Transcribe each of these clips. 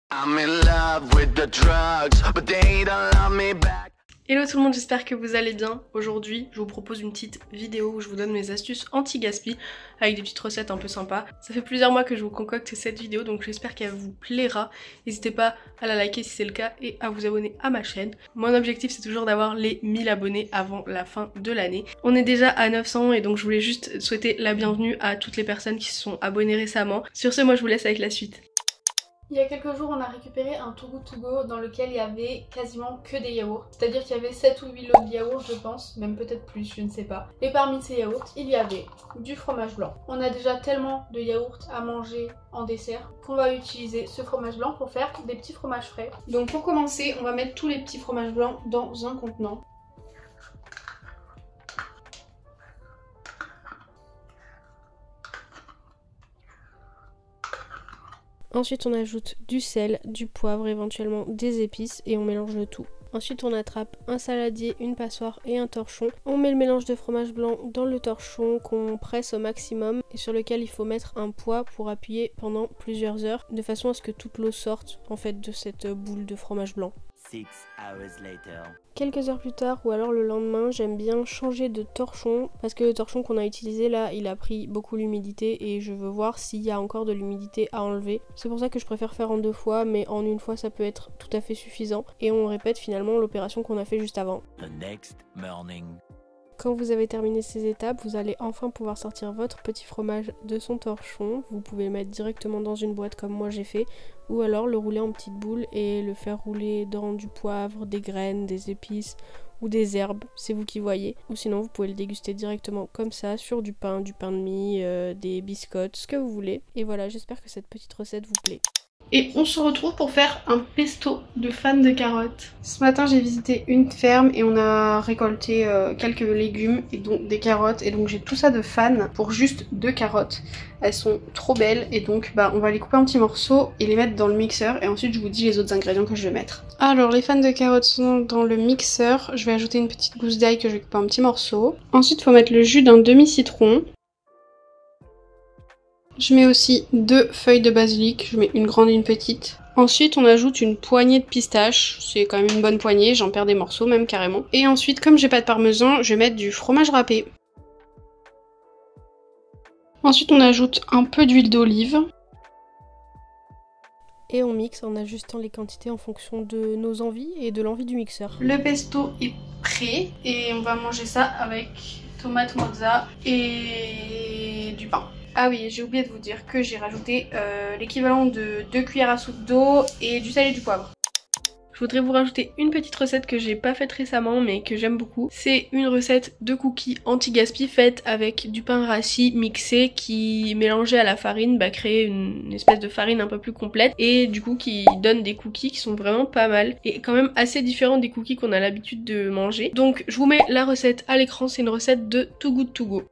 Hello tout le monde, j'espère que vous allez bien. Aujourd'hui, je vous propose une petite vidéo où je vous donne mes astuces anti-gaspi avec des petites recettes un peu sympas. Ça fait plusieurs mois que je vous concocte cette vidéo, donc j'espère qu'elle vous plaira. N'hésitez pas à la liker si c'est le cas et à vous abonner à ma chaîne. Mon objectif, c'est toujours d'avoir les 1000 abonnés avant la fin de l'année. On est déjà à 900 et donc je voulais juste souhaiter la bienvenue à toutes les personnes qui se sont abonnées récemment. Sur ce, moi je vous laisse avec la suite. Il y a quelques jours, on a récupéré un Too Good To Go dans lequel il y avait quasiment que des yaourts. C'est-à-dire qu'il y avait 7 ou 8 lots de yaourts, je pense, même peut-être plus, je ne sais pas. Et parmi ces yaourts, il y avait du fromage blanc. On a déjà tellement de yaourts à manger en dessert qu'on va utiliser ce fromage blanc pour faire des petits fromages frais. Donc pour commencer, on va mettre tous les petits fromages blancs dans un contenant. Ensuite on ajoute du sel, du poivre, éventuellement des épices et on mélange le tout. Ensuite on attrape un saladier, une passoire et un torchon. On met le mélange de fromage blanc dans le torchon qu'on presse au maximum et sur lequel il faut mettre un poids pour appuyer pendant plusieurs heures de façon à ce que toute l'eau sorte en fait de cette boule de fromage blanc. 6 hours later. Quelques heures plus tard ou alors le lendemain, j'aime bien changer de torchon parce que le torchon qu'on a utilisé là, il a pris beaucoup l'humidité et je veux voir s'il y a encore de l'humidité à enlever. C'est pour ça que je préfère faire en 2 fois, mais en une fois ça peut être tout à fait suffisant et on répète finalement l'opération qu'on a fait juste avant. The next morning. Quand vous avez terminé ces étapes, vous allez enfin pouvoir sortir votre petit fromage de son torchon. Vous pouvez le mettre directement dans une boîte comme moi j'ai fait, ou alors le rouler en petites boules et le faire rouler dans du poivre, des graines, des épices ou des herbes, c'est vous qui voyez. Ou sinon vous pouvez le déguster directement comme ça sur du pain de mie, des biscottes, ce que vous voulez. Et voilà, j'espère que cette petite recette vous plaît. Et on se retrouve pour faire un pesto de fans de carottes. Ce matin j'ai visité une ferme et on a récolté quelques légumes et donc des carottes. Et donc j'ai tout ça de fans pour juste 2 carottes. Elles sont trop belles et donc on va les couper en petits morceaux et les mettre dans le mixeur. Et ensuite je vous dis les autres ingrédients que je vais mettre. Alors les fans de carottes sont dans le mixeur. Je vais ajouter une petite gousse d'ail que je vais couper en petits morceaux. Ensuite il faut mettre le jus d'un demi-citron. Je mets aussi 2 feuilles de basilic, je mets une grande et une petite. Ensuite on ajoute une poignée de pistaches, c'est quand même une bonne poignée, j'en perds des morceaux même carrément. Et ensuite comme j'ai pas de parmesan, je vais mettre du fromage râpé. Ensuite on ajoute un peu d'huile d'olive. Et on mixe en ajustant les quantités en fonction de nos envies et de l'envie du mixeur. Le pesto est prêt et on va manger ça avec tomate mozza et du pain. Ah oui, j'ai oublié de vous dire que j'ai rajouté l'équivalent de 2 cuillères à soupe d'eau et du sel et du poivre. Je voudrais vous rajouter une petite recette que j'ai pas faite récemment mais que j'aime beaucoup. C'est une recette de cookies anti-gaspi faite avec du pain rassis mixé qui mélangé à la farine crée une espèce de farine un peu plus complète et du coup qui donne des cookies qui sont vraiment pas mal et quand même assez différents des cookies qu'on a l'habitude de manger. Donc je vous mets la recette à l'écran, c'est une recette de Too Good To Go.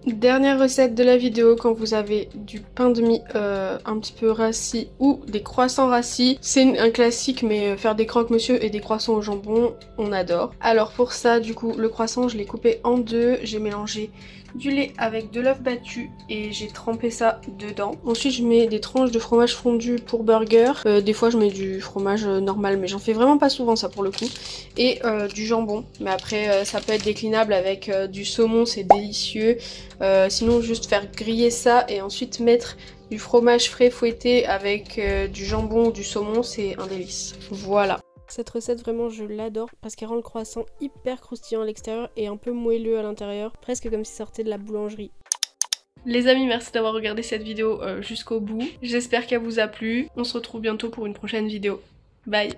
Dernière recette de la vidéo, quand vous avez du pain de mie un petit peu rassis ou des croissants rassis, c'est un classique mais faire des croque-monsieur et des croissants au jambon, on adore. Alors pour ça du coup le croissant je l'ai coupé en 2, j'ai mélangé du lait avec de l'œuf battu et j'ai trempé ça dedans. Ensuite je mets des tranches de fromage fondu pour burger, des fois je mets du fromage normal mais j'en fais vraiment pas souvent ça pour le coup, et du jambon, mais après ça peut être déclinable avec du saumon, c'est délicieux. Sinon juste faire griller ça et ensuite mettre du fromage frais fouetté avec du jambon ou du saumon, c'est un délice. Voilà. Cette recette vraiment je l'adore parce qu'elle rend le croissant hyper croustillant à l'extérieur et un peu moelleux à l'intérieur, presque comme s'il sortait de la boulangerie. Les amis, merci d'avoir regardé cette vidéo jusqu'au bout. J'espère qu'elle vous a plu. On se retrouve bientôt pour une prochaine vidéo. Bye.